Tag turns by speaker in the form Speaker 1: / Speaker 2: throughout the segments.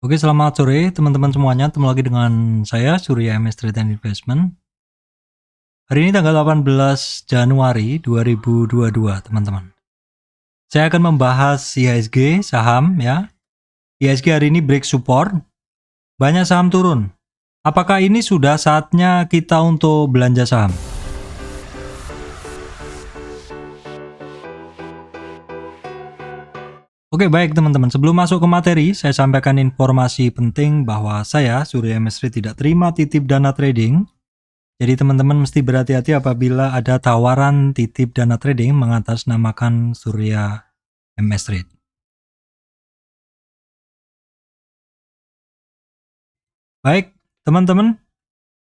Speaker 1: Oke, selamat sore teman-teman semuanya. Ketemu lagi dengan saya Surya MS Trade and Investment. Hari ini tanggal 18 Januari 2022, teman-teman. Saya akan membahas IHSG saham ya. IHSG hari ini break support. Banyak saham turun. Apakah ini sudah saatnya kita untuk belanja saham? Oke, baik teman-teman. Sebelum masuk ke materi, saya sampaikan informasi penting bahwa saya, Surya MS Trade, tidak terima titip dana trading. Jadi teman-teman mesti berhati-hati apabila ada tawaran titip dana trading mengatasnamakan Surya MS Trade. Baik, teman-teman.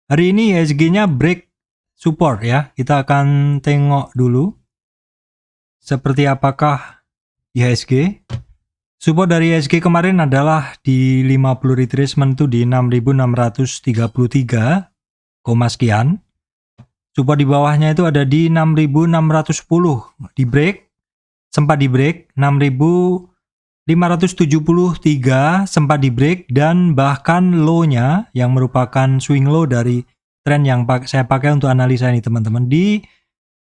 Speaker 1: Hari ini IHSG-nya break support ya. Kita akan tengok dulu seperti apakah IHSG. Support dari IHSG kemarin adalah di 50 retracement itu di 6.633, sekian. Support di bawahnya itu ada di 6.610, di break, sempat di break, 6.573 sempat di break, dan bahkan low-nya yang merupakan swing low dari tren yang saya pakai untuk analisa ini teman-teman, di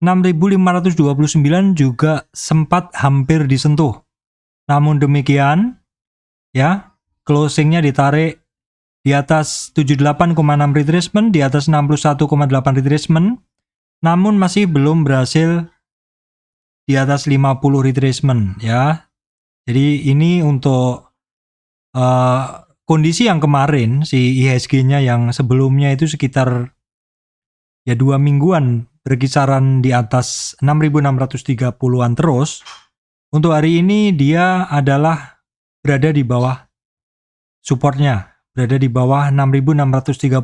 Speaker 1: 6.529 juga sempat hampir disentuh. Namun demikian, ya, closingnya ditarik di atas 78,6 retracement, di atas 61,8 retracement, namun masih belum berhasil di atas 50 retracement, ya. Jadi ini untuk kondisi yang kemarin, si IHSG-nya yang sebelumnya itu sekitar ya 2 mingguan berkisaran di atas 6.630-an terus. Untuk hari ini dia adalah berada di bawah supportnya, berada di bawah 6.630,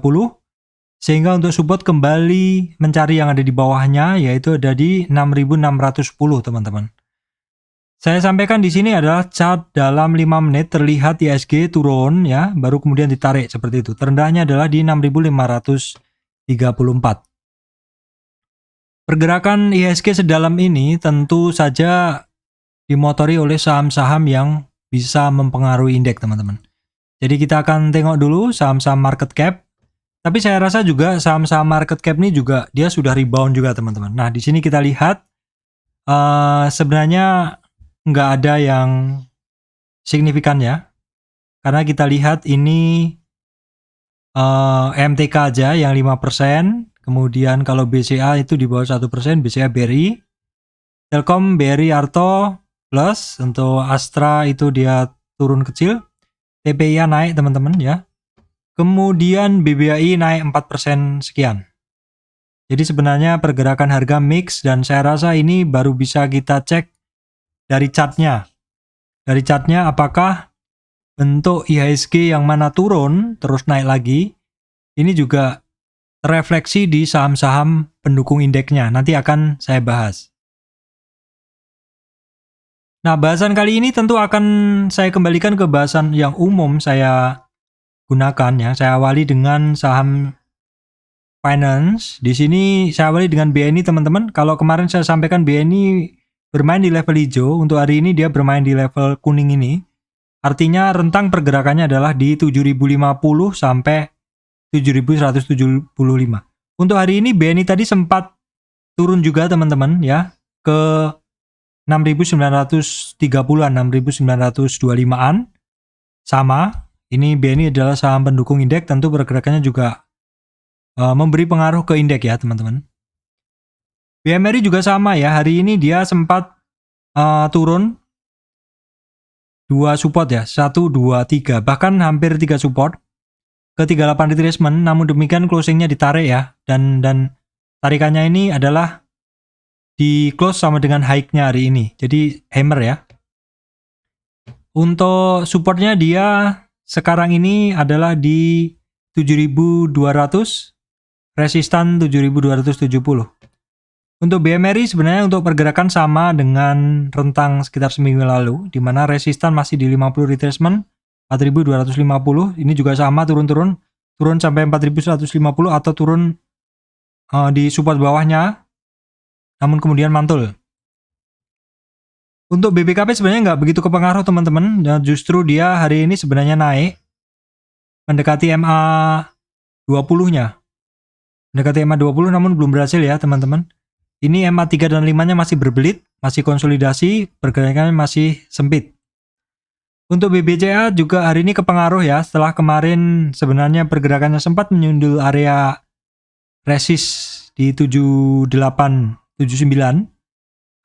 Speaker 1: sehingga untuk support kembali mencari yang ada di bawahnya, yaitu ada di 6.610 teman-teman. Saya sampaikan di sini adalah chart dalam 5 menit terlihat IHSG turun ya, baru kemudian ditarik seperti itu. Terendahnya adalah di 6.534. Pergerakan IHSG sedalam ini tentu saja dimotori oleh saham-saham yang bisa mempengaruhi indeks, teman-teman. Jadi kita akan tengok dulu saham-saham market cap. Tapi saya rasa juga saham-saham market cap ini juga dia sudah rebound juga, teman-teman. Nah, di sini kita lihat sebenarnya nggak ada yang signifikan ya. Karena kita lihat ini MTK aja yang 5%. Kemudian kalau BCA itu di bawah 1%, BCA BRI. Telkom, BRI, Arto, plus. Untuk Astra itu dia turun kecil. TPIA naik teman-teman ya. Kemudian BBAI naik 4% sekian. Jadi sebenarnya pergerakan harga mix, dan saya rasa ini baru bisa kita cek dari chartnya. Dari chartnya apakah bentuk IHSG yang mana turun terus naik lagi, ini juga terefleksi di saham-saham pendukung indeksnya. Nanti akan saya bahas. Nah, bahasan kali ini tentu akan saya kembalikan ke bahasan yang umum saya gunakan ya. Saya awali dengan saham finance. Di sini saya awali dengan BNI, teman-teman. Kalau kemarin saya sampaikan BNI bermain di level hijau, untuk hari ini dia bermain di level kuning ini. Artinya rentang pergerakannya adalah di 7.050 sampai 7.175. Untuk hari ini BNI tadi sempat turun juga, teman-teman ya, ke 6.930-an, 6.925-an. Sama, ini BNI adalah saham pendukung indeks, tentu pergerakannya juga memberi pengaruh ke indeks ya, teman-teman. BMRI juga sama ya, hari ini dia sempat turun 2 support ya, 1, 2, 3, bahkan hampir 3 support ke 38 retracement, namun demikian closingnya ditarik ya, dan tarikannya ini adalah di close sama dengan high-nya hari ini, jadi hammer ya. Untuk supportnya dia sekarang ini adalah di 7.200, resistan 7.270. Untuk BMRI sebenarnya untuk pergerakan sama dengan rentang sekitar seminggu lalu, di mana resistan masih di 50 retracement 4.250. Ini juga sama, turun sampai 4.150 atau turun di support bawahnya, namun kemudian mantul. Untuk BBKP sebenarnya nggak begitu kepengaruh, teman-teman, dan justru dia hari ini sebenarnya naik mendekati MA 20-nya. Mendekati MA 20 namun belum berhasil ya teman-teman. Ini MA 3 dan 5-nya masih berbelit, masih konsolidasi, pergerakannya masih sempit. Untuk BBCA juga hari ini kepengaruh ya, setelah kemarin sebenarnya pergerakannya sempat menyundul area resist di 7879.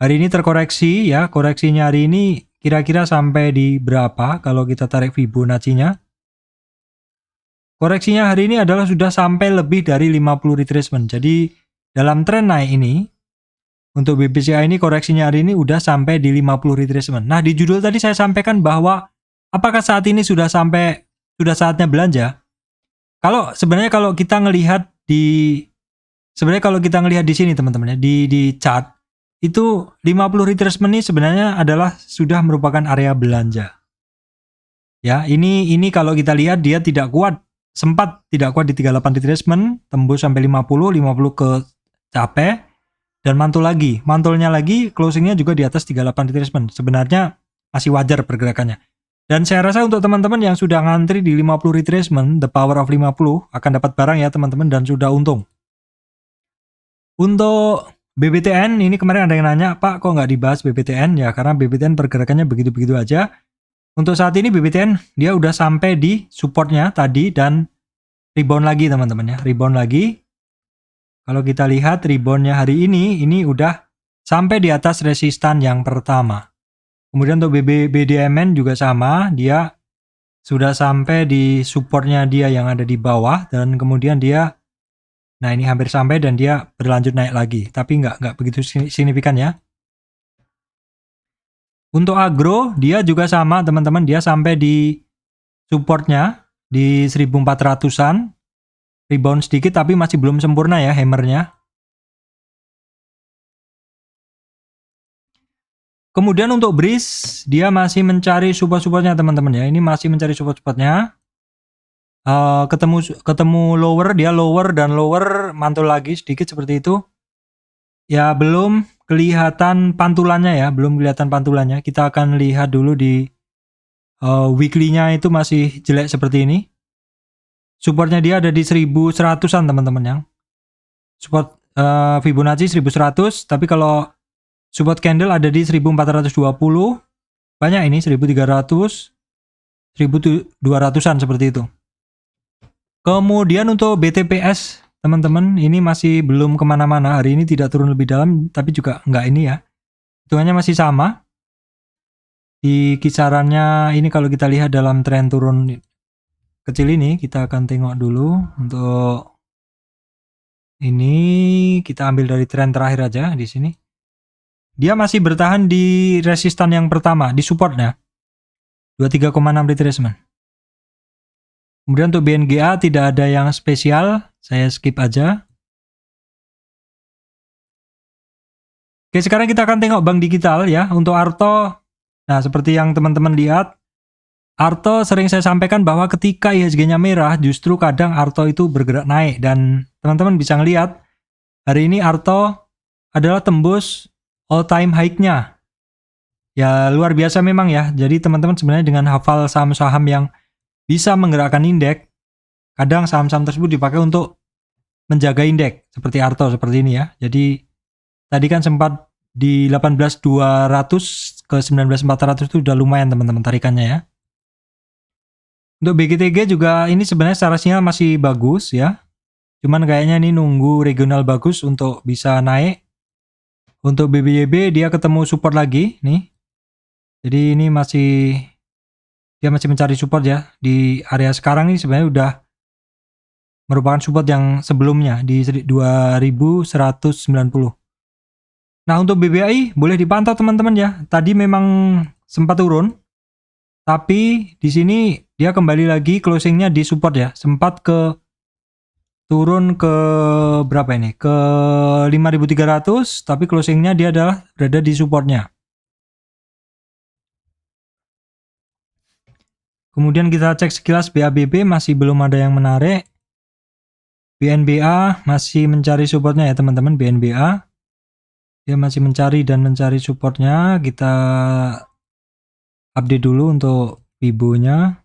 Speaker 1: Hari ini terkoreksi ya, koreksinya hari ini kira-kira sampai di berapa kalau kita tarik Fibonacci-nya. Koreksinya hari ini adalah sudah sampai lebih dari 50 retracement. Jadi dalam tren naik ini, untuk BBCA ini koreksinya hari ini udah sampai di 50 retracement. Nah di judul tadi saya sampaikan bahwa apakah saat ini sudah saatnya belanja? Sebenarnya kalau kita ngelihat di sini teman-teman ya, di chart itu 50 retracement ini sebenarnya adalah sudah merupakan area belanja. Ya, ini kalau kita lihat dia sempat tidak kuat di 38 retracement, tembus sampai 50 ke capek dan mantulnya lagi closingnya juga di atas 38 retracement. Sebenarnya masih wajar pergerakannya. Dan saya rasa untuk teman-teman yang sudah ngantri di 50 retracement, the power of 50 akan dapat barang ya teman-teman dan sudah untung. Untuk BBTN, ini kemarin ada yang nanya, Pak kok nggak dibahas BBTN? Ya karena BBTN pergerakannya begitu-begitu aja. Untuk saat ini BBTN dia udah sampai di supportnya tadi dan rebound lagi teman-teman ya, rebound lagi. Kalau kita lihat reboundnya hari ini udah sampai di atas resistan yang pertama. Kemudian untuk BDMN juga sama, dia sudah sampai di supportnya dia yang ada di bawah dan kemudian dia, nah ini hampir sampai dan dia berlanjut naik lagi, tapi nggak begitu signifikan ya. Untuk agro dia juga sama teman-teman, dia sampai di supportnya di 1400-an, rebound sedikit tapi masih belum sempurna ya hammernya. Kemudian untuk BRIS dia masih mencari support-supportnya teman-teman ya, ini masih mencari support-supportnya. Ketemu lower, dia lower dan lower, mantul lagi sedikit seperti itu. Ya belum kelihatan pantulannya ya, Kita akan lihat dulu di weekly-nya itu masih jelek seperti ini. Supportnya dia ada di 1100-an teman-teman ya. Support Fibonacci 1100, tapi kalau support candle ada di 1420. Banyak ini 1300, 1200-an seperti itu. Kemudian untuk BTPS teman-teman ini masih belum kemana-mana, hari ini tidak turun lebih dalam tapi juga enggak ini ya, hitungannya masih sama di kisarannya. Ini kalau kita lihat dalam tren turun kecil ini, kita akan tengok dulu. Untuk ini kita ambil dari tren terakhir aja. Di sini dia masih bertahan di resistan yang pertama, di supportnya 23,6 retracement. Kemudian untuk BNGA tidak ada yang spesial, saya skip aja. Oke, sekarang kita akan tengok bank digital ya. Untuk Arto, nah seperti yang teman-teman lihat, Arto sering saya sampaikan bahwa ketika IHSG-nya merah, justru kadang Arto itu bergerak naik. Dan teman-teman bisa ngelihat, hari ini Arto adalah tembus all-time high-nya. Ya luar biasa memang ya. Jadi teman-teman sebenarnya dengan hafal saham-saham yang bisa menggerakkan indeks, kadang saham-saham tersebut dipakai untuk menjaga indeks seperti Arto seperti ini ya. Jadi tadi kan sempat di 18.200 ke 19.400 itu udah lumayan teman-teman tarikannya ya. Untuk BGTG juga ini sebenarnya secara sinyal masih bagus ya. Cuman kayaknya ini nunggu regional bagus untuk bisa naik. Untuk BBYB dia ketemu support lagi nih. Jadi ini dia masih mencari support ya. Di area sekarang ini sebenarnya udah merupakan support yang sebelumnya di 2190. Nah untuk BBI boleh dipantau teman-teman ya. Tadi memang sempat turun, tapi di sini dia kembali lagi closingnya di support ya. Sempat turun ke berapa ini? Ke 5.300, tapi closingnya dia adalah berada di supportnya. Kemudian kita cek sekilas BABB, masih belum ada yang menarik. BNBA masih mencari supportnya ya teman-teman. BNBA dia masih mencari supportnya. Kita update dulu untuk Fibo-nya.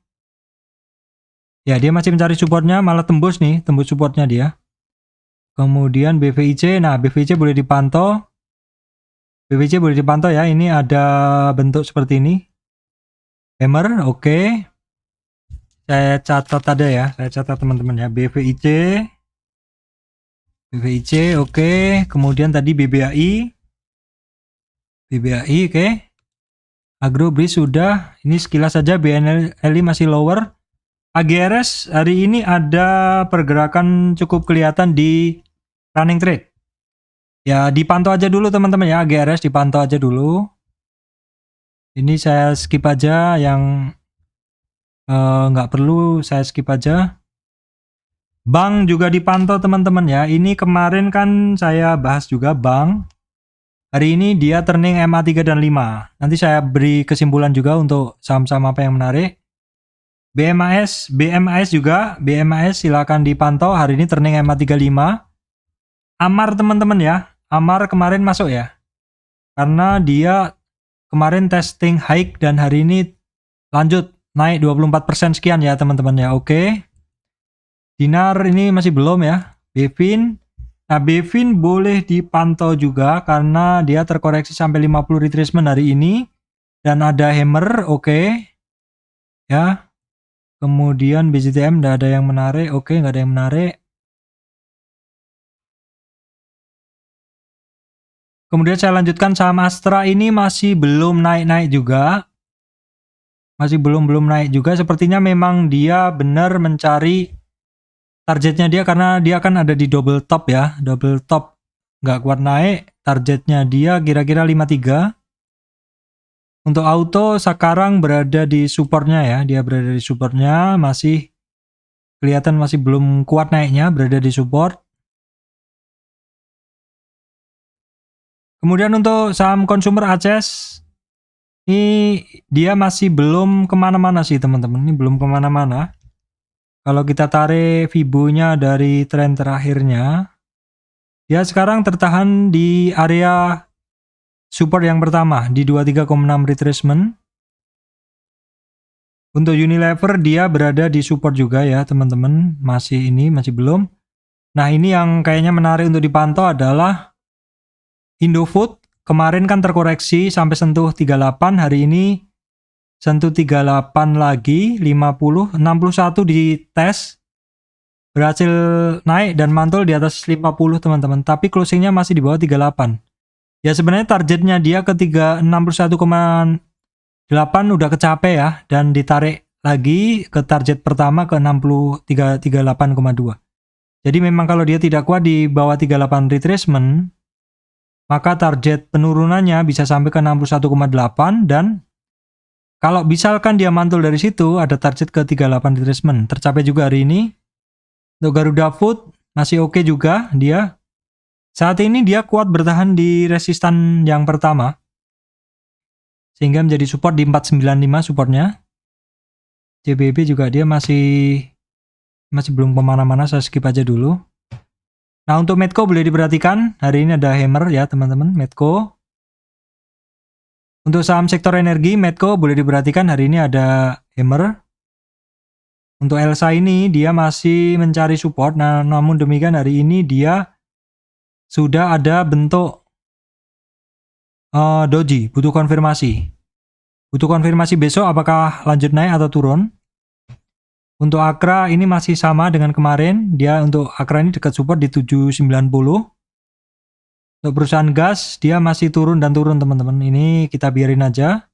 Speaker 1: Ya, dia masih mencari supportnya, malah tembus nih, tembus supportnya dia. Kemudian BVIC, nah BVIC boleh dipantau. BVIC boleh dipantau ya, ini ada bentuk seperti ini. Hammer, oke. Saya catat ada ya, saya catat teman-teman ya. BVIC, oke. Kemudian tadi BBAI, oke. Agro Breeze sudah, ini sekilas saja. BNLI masih lower. AGRS hari ini ada pergerakan cukup kelihatan di running trade. Ya, dipantau aja dulu teman-teman ya, AGRS dipantau aja dulu. Ini saya skip aja, yang nggak perlu saya skip aja. Bank juga dipantau teman-teman ya. Ini kemarin kan saya bahas juga bank. Hari ini dia turning MA3 dan 5. Nanti saya beri kesimpulan juga untuk saham-saham apa yang menarik. BMAS juga, BMAS silakan dipantau, hari ini turning MA35. Amar teman-teman ya, Amar kemarin masuk ya, karena dia kemarin testing high dan hari ini lanjut naik 24% sekian ya teman-teman ya, oke. Dinar ini masih belum ya. Bevin, nah Bevin boleh dipantau juga karena dia terkoreksi sampai 50 retracement hari ini dan ada hammer, oke. Ya. Kemudian BJTM nggak ada yang menarik, oke, nggak ada yang menarik. Kemudian saya lanjutkan saham Astra, ini masih belum naik-naik juga. Masih belum naik juga, sepertinya memang dia benar mencari targetnya dia karena dia kan ada di double top ya, double top nggak kuat naik, targetnya dia kira-kira 53. Untuk auto sekarang berada di supportnya ya, dia berada di supportnya, masih kelihatan masih belum kuat naiknya, berada di support. Kemudian untuk saham consumer ACES, ini dia masih belum kemana-mana sih teman-teman, ini belum kemana-mana. Kalau kita tarik Fibo-nya dari tren terakhirnya, dia sekarang tertahan di area support yang pertama di 23,6 retracement. Untuk Unilever dia berada di support juga ya teman-teman, masih belum. Nah ini yang kayaknya menarik untuk dipantau adalah Indofood. Kemarin kan terkoreksi sampai sentuh 38, hari ini sentuh 38 lagi, 50, 61 di tes. Berhasil naik dan mantul di atas 50 teman-teman, tapi closingnya masih di bawah 38. Ya sebenarnya targetnya dia ke 61,8 udah kecape ya, dan ditarik lagi ke target pertama ke 38,2. Jadi memang kalau dia tidak kuat di bawah 38 retracement, maka target penurunannya bisa sampai ke 61,8, dan kalau misalkan dia mantul dari situ ada target ke 38 retracement, tercapai juga hari ini. Untuk Garuda Food masih oke juga dia. Saat ini dia kuat bertahan di resistan yang pertama, sehingga menjadi support di 495 supportnya. CBB juga dia masih belum kemana-mana, saya skip aja dulu. Nah untuk Medco boleh diperhatikan, hari ini ada hammer ya teman-teman, Medco. Untuk saham sektor energi, Medco boleh diperhatikan hari ini ada hammer. Untuk Elsa ini dia masih mencari support, nah namun demikian hari ini dia sudah ada bentuk doji, butuh konfirmasi. Butuh konfirmasi besok apakah lanjut naik atau turun. Untuk Akra ini masih sama dengan kemarin, dia untuk Akra ini dekat support di 790. Untuk perusahaan gas dia masih turun dan turun teman-teman, ini kita biarin aja.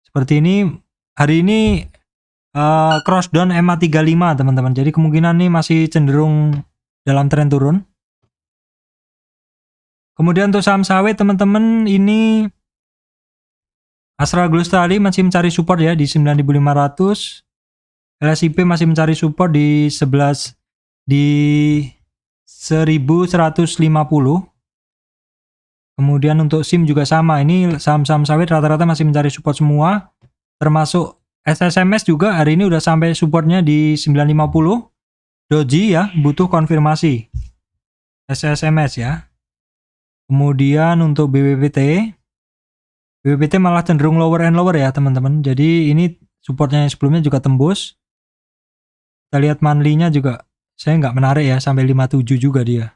Speaker 1: Seperti ini, hari ini cross down MA35 teman-teman, jadi kemungkinan ini masih cenderung dalam tren turun. Kemudian untuk saham sawit teman-teman, ini Astra Glustari masih mencari support ya di 9.500. LSIP masih mencari support di 1150. Kemudian untuk SIM juga sama, ini saham-saham sawit rata-rata masih mencari support semua, termasuk SSMS juga hari ini udah sampai supportnya di 950. Doji ya, butuh konfirmasi SSMS ya. Kemudian untuk BWPT malah cenderung lower and lower ya teman-teman, jadi ini supportnya yang sebelumnya juga tembus. Kita lihat monthly-nya juga saya nggak menarik ya, sampai 57 juga dia.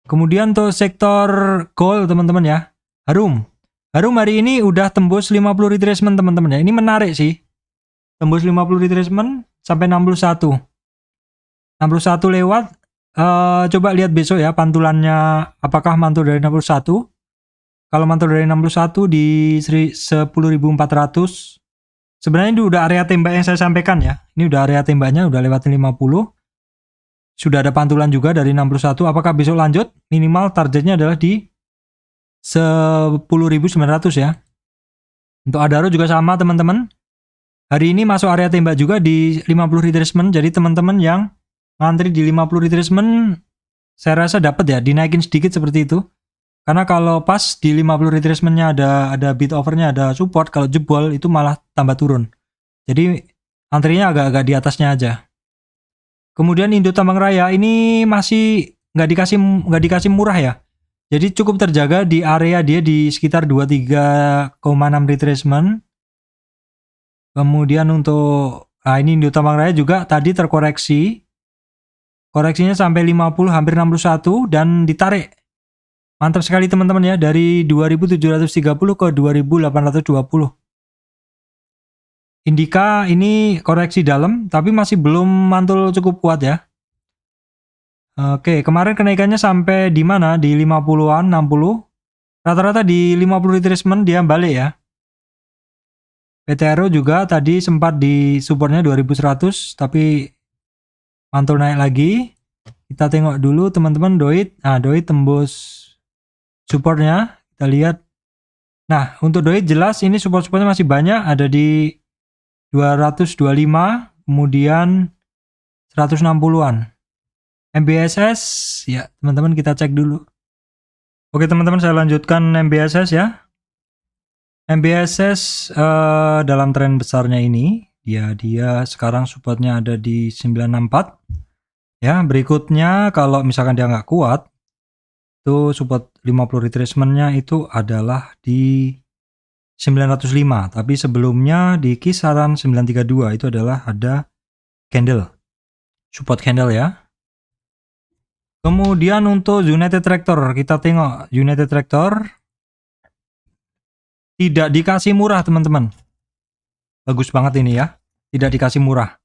Speaker 1: Kemudian untuk sektor gold teman-teman ya, Harum hari ini udah tembus 50 retracement teman-teman ya. Ini menarik sih, tembus 50 retracement sampai 61 lewat. Coba lihat besok ya pantulannya, apakah mantul dari 61. Kalau mantul dari 61 di 10.400, sebenarnya ini udah area tembak yang saya sampaikan ya. Ini udah area tembaknya, udah lewatin 50. Sudah ada pantulan juga dari 61. Apakah besok lanjut? Minimal targetnya adalah di 10.900 ya. Untuk Adaro juga sama teman-teman. Hari ini masuk area tembak juga di 50 retracement. Jadi teman-teman yang ngantri di 50 retracement, saya rasa dapat ya, dinaikin sedikit seperti itu. Karena kalau pas di 50 retracement-nya ada bid over-nya, ada support, kalau jebol itu malah tambah turun. Jadi antrinya agak-agak di atasnya aja. Kemudian Indo Tambang Raya ini masih nggak dikasih murah ya. Jadi cukup terjaga di area dia di sekitar 23,6 retracement. Kemudian untuk ini Indo Tambang Raya juga tadi terkoreksi. Koreksinya sampai 50, hampir 61 dan ditarik. Mantap sekali teman-teman ya, dari 2730 ke 2820. Indika ini koreksi dalam, tapi masih belum mantul cukup kuat ya. Oke, kemarin kenaikannya sampai di mana? Di 50-an, 60. Rata-rata di 50 retracement dia balik ya. PTRO juga tadi sempat di supportnya 2100, tapi mantul naik lagi. Kita tengok dulu teman-teman Doit. Doit tembus supportnya, kita lihat. Nah, untuk Doit jelas ini support-supportnya masih banyak, ada di 225, kemudian 160-an. MBSS, ya teman-teman kita cek dulu. Oke teman-teman, saya lanjutkan MBSS ya. MBSS dalam tren besarnya ini, dia sekarang supportnya ada di 964. Ya, berikutnya kalau misalkan dia nggak kuat, itu support 50 retracement-nya itu adalah di 905, tapi sebelumnya di kisaran 932 itu adalah ada candle, support candle ya. Kemudian untuk United Tractor, kita tengok United Tractor tidak dikasih murah teman-teman. Bagus banget ini ya, tidak dikasih murah.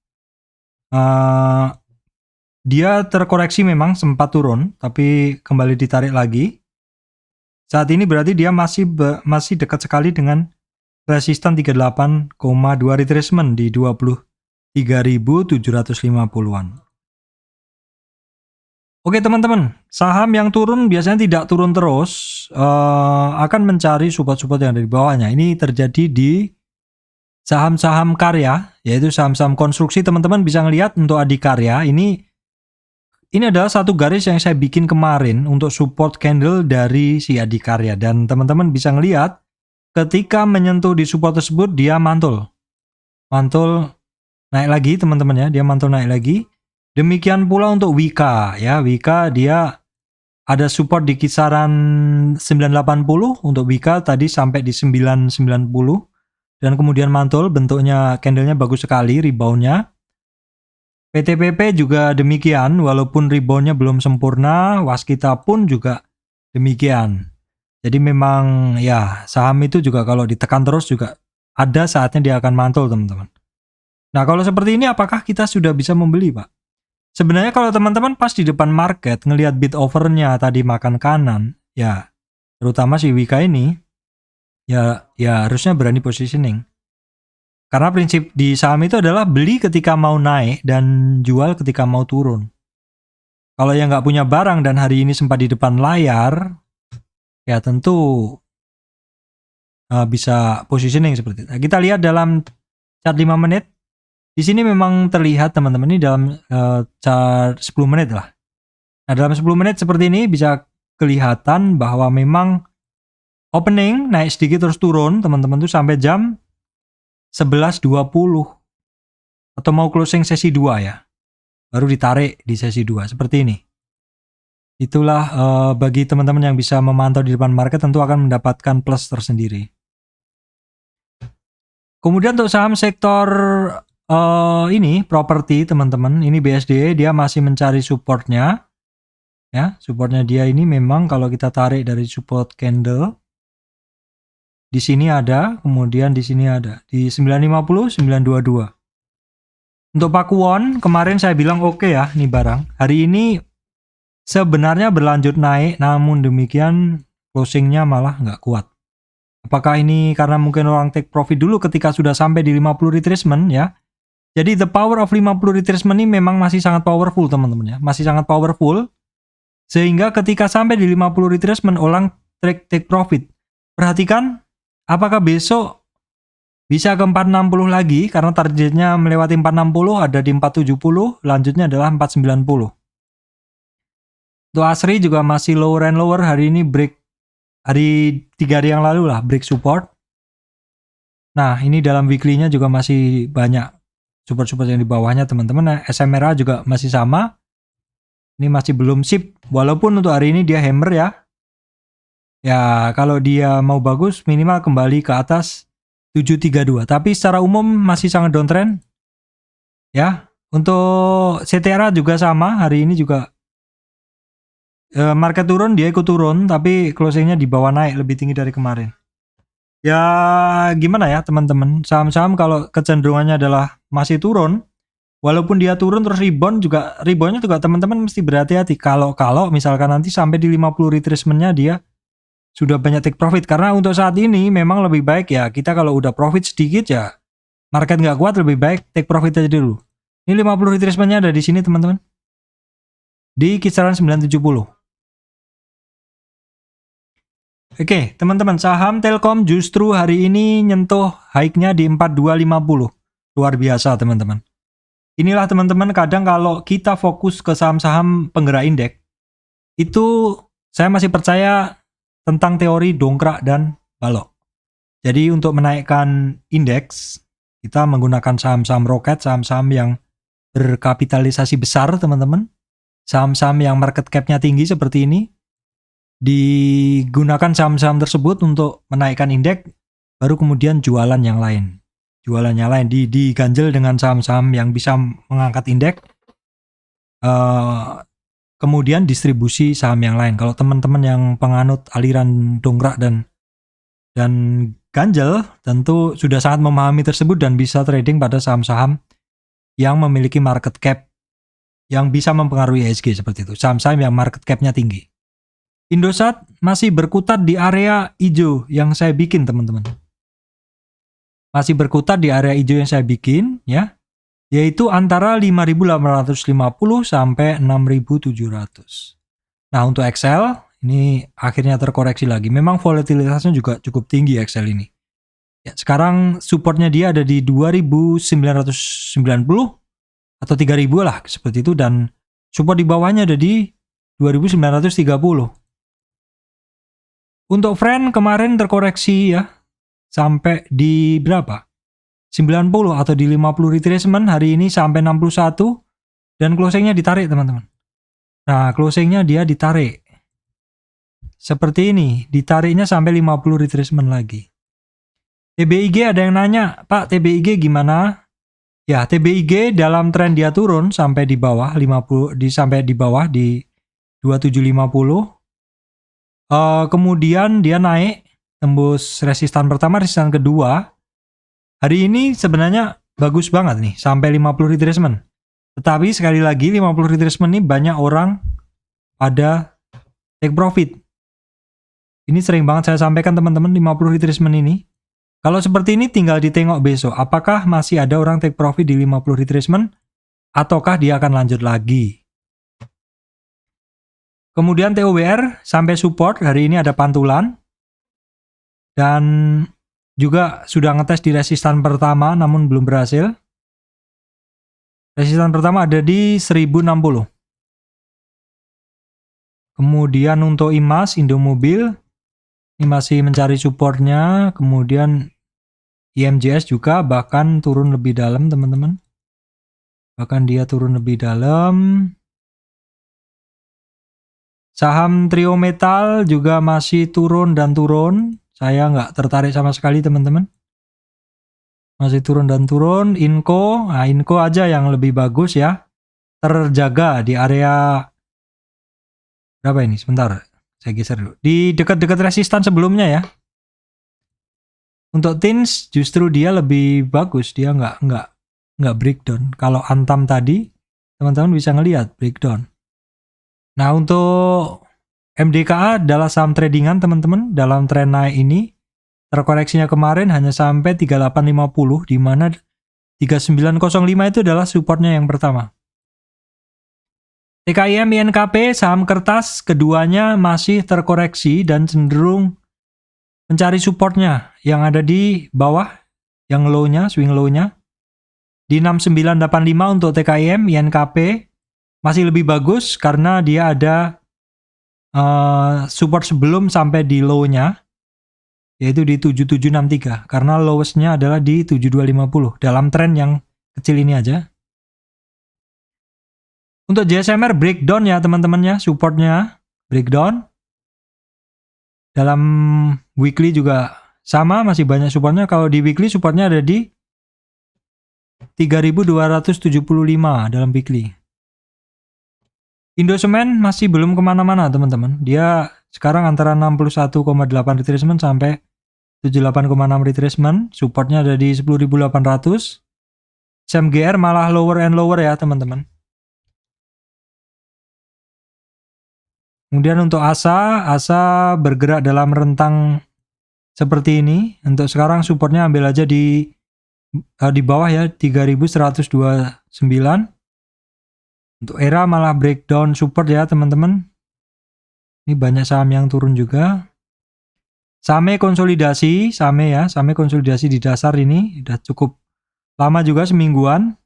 Speaker 1: Dia terkoreksi memang sempat turun, tapi kembali ditarik lagi. Saat ini berarti dia masih dekat sekali dengan resisten 38,2 retracement di 23.750-an. Oke teman-teman, saham yang turun biasanya tidak turun terus, akan mencari support-support yang dari bawahnya. Ini terjadi di saham-saham karya, yaitu saham-saham konstruksi. Teman-teman bisa ngelihat untuk Adikarya ini adalah satu garis yang saya bikin kemarin untuk support candle dari si Adikarya, dan teman-teman bisa ngelihat ketika menyentuh di support tersebut dia mantul naik lagi teman-teman ya, dia mantul naik lagi. Demikian pula untuk Wika ya, Wika dia ada support di kisaran 980 untuk Wika tadi sampai di 990 dan kemudian mantul, bentuknya candlenya bagus sekali, reboundnya. PTPP juga demikian, walaupun reboundnya belum sempurna, Waskita pun juga demikian. Jadi memang ya saham itu juga kalau ditekan terus juga ada saatnya dia akan mantul teman-teman. Nah kalau seperti ini apakah kita sudah bisa membeli Pak? Sebenarnya kalau teman-teman pas di depan market ngelihat bid overnya tadi makan kanan, ya terutama si Wika ini, ya harusnya berani positioning. Karena prinsip di saham itu adalah beli ketika mau naik dan jual ketika mau turun. Kalau yang nggak punya barang dan hari ini sempat di depan layar, ya tentu bisa positioning seperti itu. Nah, kita lihat dalam chart 5 menit. Di sini memang terlihat teman-teman ini dalam chart 10 menit lah. Nah dalam 10 menit seperti ini bisa kelihatan bahwa memang opening naik sedikit terus turun teman-teman tuh sampai jam 11.20 atau mau closing sesi 2 ya, baru ditarik di sesi 2 seperti ini. Itulah bagi teman-teman yang bisa memantau di depan market tentu akan mendapatkan plus tersendiri. Kemudian untuk saham sektor Ini properti teman-teman, ini BSD dia masih mencari supportnya ya. Supportnya dia ini memang kalau kita tarik dari support candle di sini ada, kemudian di sini ada di 950 922. Untuk Pakuwon kemarin saya bilang oke ya nih barang. Hari ini sebenarnya berlanjut naik, namun demikian closingnya malah nggak kuat. Apakah ini karena mungkin orang take profit dulu ketika sudah sampai di 50 retracement ya. Jadi the power of 50 retracement ini memang masih sangat powerful teman-teman ya. Masih sangat powerful. Sehingga ketika sampai di 50 retracement orang take profit. Perhatikan apakah besok bisa ke 460 lagi karena targetnya melewati 460 ada di 470, lanjutnya adalah 490. Untuk ASRI juga masih lower and lower, hari ini break hari 3 hari yang lalu lah break support. Nah, ini dalam weekly-nya juga masih banyak support-support yang di bawahnya teman-teman. Nah, SMRA juga masih sama. Ini masih belum sip. Walaupun untuk hari ini dia hammer ya. Ya, kalau dia mau bagus minimal kembali ke atas 732. Tapi secara umum masih sangat downtrend. Ya, untuk CTRA juga sama. Hari ini juga market turun, dia ikut turun. Tapi closingnya di bawah naik, lebih tinggi dari kemarin. Ya gimana ya teman-teman, saham-saham kalau kecenderungannya adalah masih turun, walaupun dia turun terus reboundnya juga teman-teman mesti berhati-hati. Kalau misalkan nanti sampai di 50 retracement-nya dia sudah banyak take profit, karena untuk saat ini memang lebih baik ya kita kalau udah profit sedikit ya market nggak kuat lebih baik take profit aja dulu. Ini 50 retracement-nya ada di sini teman-teman, di kisaran 970. Oke, teman-teman, saham Telkom justru hari ini nyentuh high-nya di 4250. Luar biasa, teman-teman. Inilah teman-teman, kadang kalau kita fokus ke saham-saham penggerak indeks, itu saya masih percaya tentang teori dongkrak dan balok. Jadi untuk menaikkan indeks, kita menggunakan saham-saham roket, saham-saham yang berkapitalisasi besar, teman-teman. Saham-saham yang market cap-nya tinggi seperti ini. Digunakan saham-saham tersebut untuk menaikkan indeks, baru kemudian jualan yang lain. Jualannya lain diganjel dengan saham-saham yang bisa mengangkat indeks, kemudian distribusi saham yang lain. Kalau teman-teman yang penganut aliran dongkrak dan ganjel, tentu sudah sangat memahami tersebut dan bisa trading pada saham-saham yang memiliki market cap yang bisa mempengaruhi ESG seperti itu. Saham-saham yang market cap-nya tinggi. Indosat masih berkutat di area hijau yang saya bikin teman-teman. Masih berkutat di area hijau yang saya bikin ya. Yaitu antara 5.850 sampai 6.700. Nah untuk Excel ini akhirnya terkoreksi lagi. Memang volatilitasnya juga cukup tinggi Excel ini. Ya, sekarang supportnya dia ada di 2.990 atau 3.000 lah seperti itu. Dan support di bawahnya ada di 2.930. Untuk friend kemarin terkoreksi ya sampai di berapa? 90 atau di 50 retracement, hari ini sampai 61 dan closingnya ditarik teman-teman. Nah closingnya dia ditarik seperti ini, ditariknya sampai 50 retracement lagi. TBIG ada yang nanya, Pak TBIG gimana? Ya TBIG dalam tren dia turun sampai di bawah 50 sampai di bawah di 2750. Kemudian dia naik tembus resistan pertama, resistan kedua. Hari ini sebenarnya bagus banget nih sampai 50 retracement. Tetapi sekali lagi 50 retracement ini banyak orang pada take profit. Ini sering banget saya sampaikan teman-teman, 50 retracement ini. Kalau seperti ini tinggal ditengok besok apakah masih ada orang take profit di 50 retracement ataukah dia akan lanjut lagi. Kemudian TOWR sampai support, hari ini ada pantulan. Dan juga sudah ngetes di resistan pertama namun belum berhasil. Resistan pertama ada di 1060. Kemudian untuk IMAS, Indomobil, ini masih mencari supportnya. Kemudian IMJS juga bahkan turun lebih dalam teman-teman. Bahkan dia turun lebih dalam. Saham Trio Metal juga masih turun dan turun. Saya nggak tertarik sama sekali teman-teman. Masih turun dan turun. Inco, nah Inco aja yang lebih bagus ya. Terjaga di area berapa ini? Sebentar, saya geser dulu. Di dekat-dekat resistan sebelumnya ya. Untuk Tins justru dia lebih bagus, dia nggak breakdown. Kalau Antam tadi, teman-teman bisa ngelihat breakdown. Nah untuk MDKA adalah saham tradingan teman-teman dalam tren naik ini. Terkoreksinya kemarin hanya sampai 3850, di mana 3905 itu adalah supportnya yang pertama. TKIM INKP saham kertas keduanya masih terkoreksi dan cenderung mencari supportnya yang ada di bawah, yang low-nya, swing low-nya. Di 6985 untuk TKIM INKP masih lebih bagus karena dia ada support sebelum sampai di low-nya, yaitu di 7763, karena lowest-nya adalah di 7250 dalam tren yang kecil ini aja. Untuk JSMR breakdown ya teman-temannya, supportnya breakdown. Dalam weekly juga sama, masih banyak supportnya. Kalau di weekly supportnya ada di 3275 dalam weekly. Indosemen masih belum kemana-mana teman-teman. Dia sekarang antara 61,8 retracement sampai 78,6 retracement. Supportnya ada di 10.800. SMGR malah lower and lower ya teman-teman. Kemudian untuk ASA bergerak dalam rentang seperti ini. Untuk sekarang supportnya ambil aja di bawah ya, 3129. Untuk ERA malah breakdown support ya teman-teman. Ini banyak saham yang turun juga. Same konsolidasi di dasar ini udah cukup lama juga, semingguan.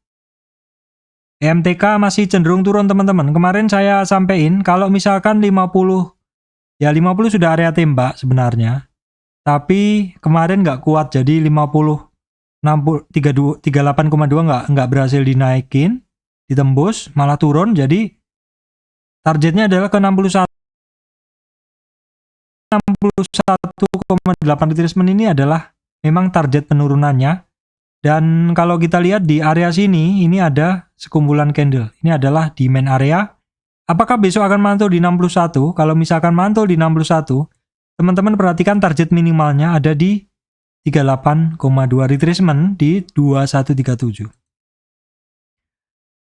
Speaker 1: EMTK masih cenderung turun teman-teman. Kemarin saya sampein kalau misalkan 50 sudah area tembak sebenarnya. Tapi kemarin nggak kuat, jadi 38,2 nggak berhasil dinaikin, ditembus, malah turun. Jadi targetnya adalah ke 61,8 retracement. Ini adalah memang target penurunannya. Dan kalau kita lihat di area sini, ini ada sekumpulan candle. Ini adalah demand area. Apakah besok akan mantul di 61? Kalau misalkan mantul di 61, teman-teman perhatikan target minimalnya ada di 38,2 retracement di 2137.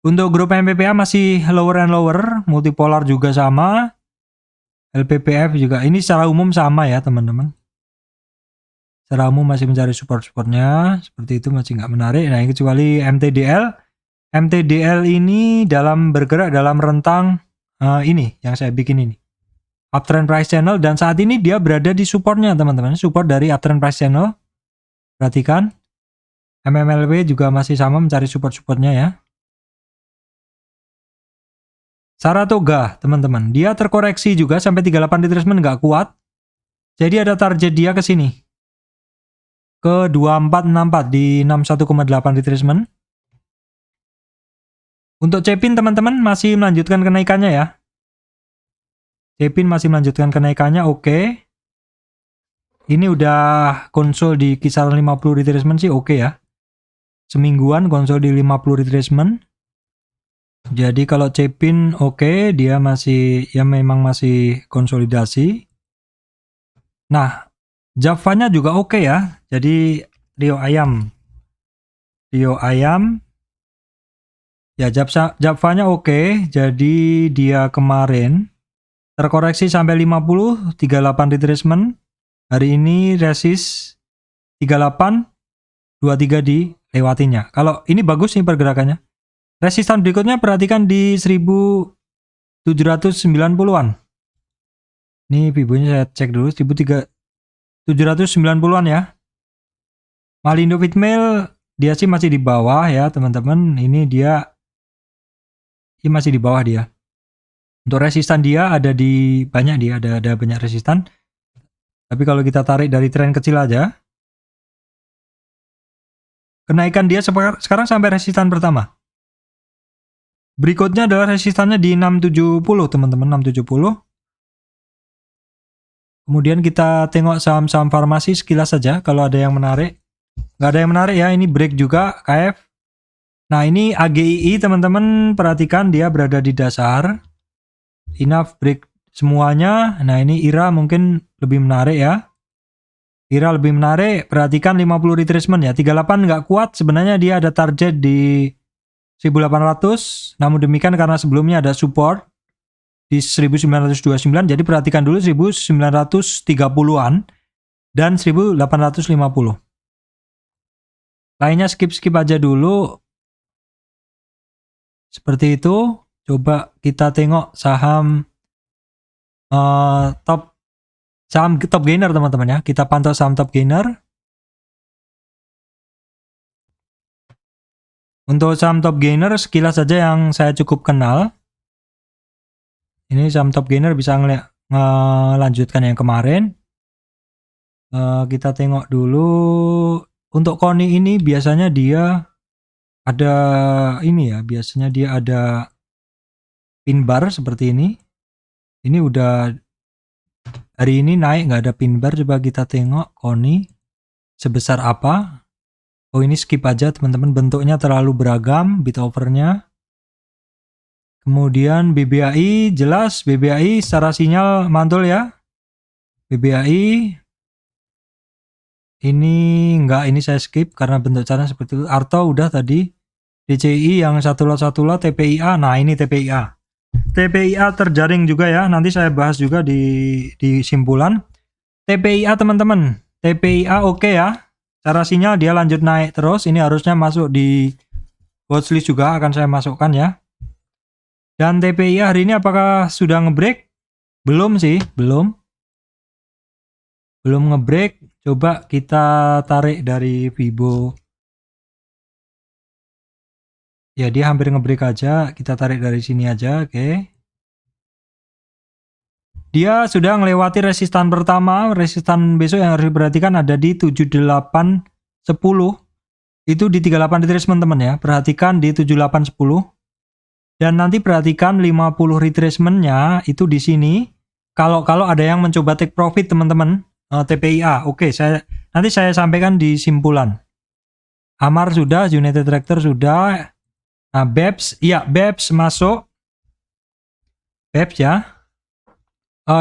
Speaker 1: Untuk grup MPPA masih lower and lower, multipolar juga sama, LPPF juga. Ini secara umum sama ya teman-teman. Secara umum masih mencari support-supportnya, seperti itu masih nggak menarik. Nah, kecuali MTDL. MTDL ini bergerak dalam rentang ini yang saya bikin ini. Uptrend price channel, dan saat ini dia berada di supportnya teman-teman. Support dari uptrend price channel. Perhatikan. MMLW juga masih sama mencari support-supportnya ya. Saratoga teman-teman. Dia terkoreksi juga sampai 38 retracement, nggak kuat. Jadi ada target dia ke sini. Ke 2464 di 61,8 retracement. Untuk Cepin teman-teman masih melanjutkan kenaikannya ya. Cepin masih melanjutkan kenaikannya, oke. Ini udah konsol di kisaran 50 retracement sih oke ya. Semingguan konsol di 50 retracement. Jadi kalau Cepin oke, dia masih ya memang masih konsolidasi. Nah, Javanya juga oke ya. Jadi Rio Ayam. Ya, Javanya oke. Jadi dia kemarin terkoreksi sampai 50, 38 retracement. Hari ini resist 38, 23 dilewatinya. Kalau ini bagus nih pergerakannya. Resistan berikutnya perhatikan di 1790-an. Ini Fibonya saya cek dulu, 790-an ya. Malindo Fitmail dia sih masih di bawah ya teman-teman. Ini masih di bawah dia. Untuk resistan dia ada di banyak, dia ada banyak resistan. Tapi kalau kita tarik dari tren kecil aja, kenaikan dia sekarang sampai resistan pertama. Berikutnya adalah resistannya di 670 teman-teman, 670. Kemudian kita tengok saham-saham farmasi sekilas saja kalau ada yang menarik. Nggak ada yang menarik ya, ini break juga KF. Nah ini AGII teman-teman, perhatikan dia berada di dasar. Enough break semuanya. Nah ini IRA mungkin lebih menarik ya. IRA lebih menarik, perhatikan 50 retracement ya. 38 nggak kuat, sebenarnya dia ada target di 1800. Namun demikian karena sebelumnya ada support di 1929, jadi perhatikan dulu 1930-an dan 1850. Lainnya skip aja dulu. Seperti itu. Coba kita tengok saham top gainer teman-teman ya. Kita pantau saham top gainer. Untuk saham top gainer sekilas saja yang saya cukup kenal. Ini saham top gainer bisa melanjutkan yang kemarin. Kita tengok dulu. Untuk Koni ini biasanya dia ada ini ya, biasanya dia ada pin bar seperti ini. Ini udah hari ini naik nggak ada pin bar. Coba kita tengok Koni sebesar apa. Oh ini skip aja teman-teman, bentuknya terlalu beragam bit overnya. Kemudian BBAI, jelas BBAI secara sinyal mantul ya. BBAI ini enggak, ini saya skip karena bentuk caranya seperti itu. Arto udah tadi. DCI yang satu lot TPIA. Nah ini TPIA. TPIA terjaring juga ya. Nanti saya bahas juga di simpulan. TPIA teman-teman. TPIA oke ya. Secara sinyal dia lanjut naik terus. Ini harusnya masuk di watchlist juga, akan saya masukkan ya. Dan TPIA hari ini apakah sudah ngebreak? Belum sih, belum ngebreak. Coba kita tarik dari Fibo. Ya dia hampir ngebreak aja. Kita tarik dari sini aja, oke. Dia sudah melewati resistan pertama. Resistan besok yang harus diperhatikan ada di 7810. Itu di 38 retracement teman ya. Perhatikan di 7810. Dan nanti perhatikan 50 retracementnya itu di sini. Kalau ada yang mencoba take profit teman-teman, TPIA, oke, nanti saya sampaikan di simpulan. Amar sudah, United Tractor sudah. Nah, BEPS, ya BEPS masuk. BEPS ya.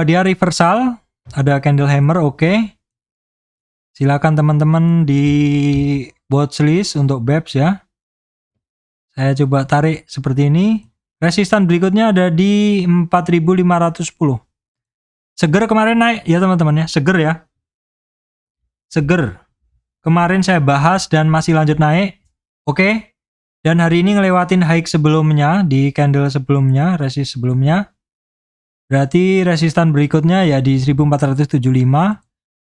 Speaker 1: Dia reversal, ada candle hammer, oke. Silakan teman-teman di watchlist untuk BEPS ya. Saya coba tarik seperti ini. Resistan berikutnya ada di 4510. Seger kemarin naik ya teman-teman ya, seger ya. Seger. Kemarin saya bahas dan masih lanjut naik. Oke. Dan hari ini ngelewatin high sebelumnya di candle sebelumnya, resist sebelumnya. Berarti resistan berikutnya ya di 1475.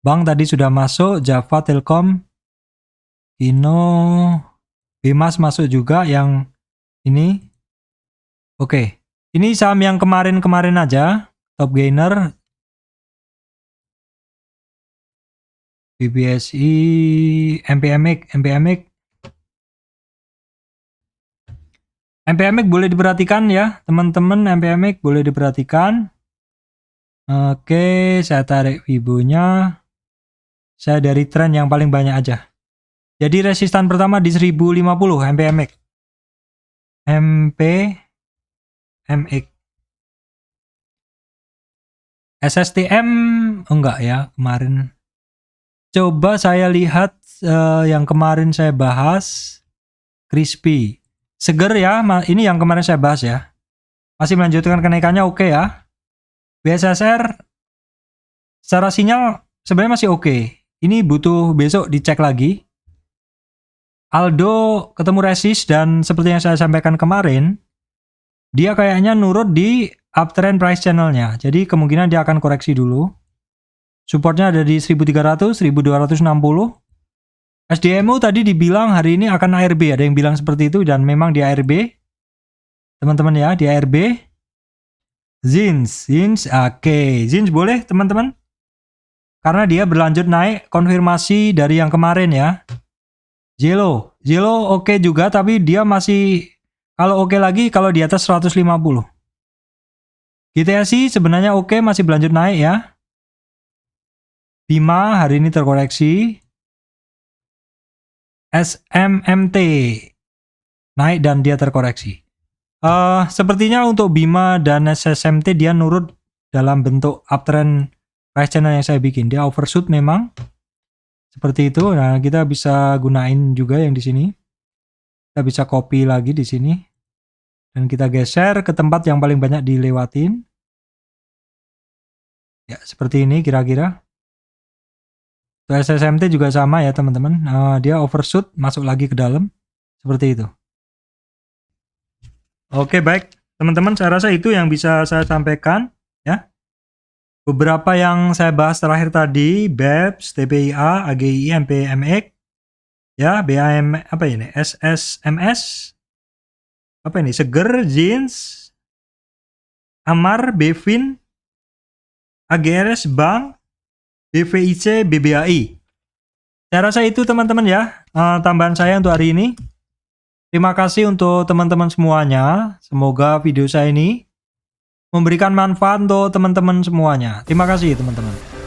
Speaker 1: Bang tadi sudah masuk, Java, Telkom, Kino, Bimas masuk juga yang ini. Oke. Ini saham yang kemarin aja, top gainer. BBSI, MPMX boleh diperhatikan ya teman-teman, MPMX boleh diperhatikan. Oke, saya tarik Fibonya. Saya dari tren yang paling banyak aja. Jadi resistan pertama di 1050 MPMX. SSTM enggak ya kemarin. Coba saya lihat yang kemarin saya bahas, Crispy. Seger ya, ini yang kemarin saya bahas ya. Masih melanjutkan kenaikannya oke ya. BSSR secara sinyal sebenarnya masih oke. Ini butuh besok dicek lagi. Aldo ketemu resist dan seperti yang saya sampaikan kemarin, dia kayaknya nurut di uptrend price channelnya. Jadi kemungkinan dia akan koreksi dulu. Supportnya ada di 1300, 1260. SDMU tadi dibilang hari ini akan ARB, ada yang bilang seperti itu dan memang di ARB. Teman-teman ya, di ARB. Zins, oke. Zins boleh teman-teman. Karena dia berlanjut naik, konfirmasi dari yang kemarin ya. Jelo oke juga tapi dia masih, kalau oke lagi kalau di atas 150. GTSI sebenarnya oke, masih berlanjut naik ya. Bima hari ini terkoreksi. SMMT naik dan dia terkoreksi. Sepertinya untuk Bima dan SSMT dia nurut dalam bentuk uptrend price channel yang saya bikin. Dia overshoot memang seperti itu. Nah, kita bisa gunain juga yang di sini. Kita bisa copy lagi di sini dan kita geser ke tempat yang paling banyak dilewatin. Ya, seperti ini kira-kira. SSMT juga sama ya teman-teman. Dia overshoot masuk lagi ke dalam seperti itu. Oke, baik teman-teman, saya rasa itu yang bisa saya sampaikan ya. Beberapa yang saya bahas terakhir tadi, BEPS, TPIA, AGI, MPMX, ya, BAM, apa ini, SSMS, apa ini, Seger, Jeans, Amar, Bevin, AGRS, Bank, BVIC, BBAI. Saya rasa itu teman-teman ya, tambahan saya untuk hari ini. Terima kasih untuk teman-teman semuanya. Semoga video saya ini memberikan manfaat untuk teman-teman semuanya. Terima kasih teman-teman.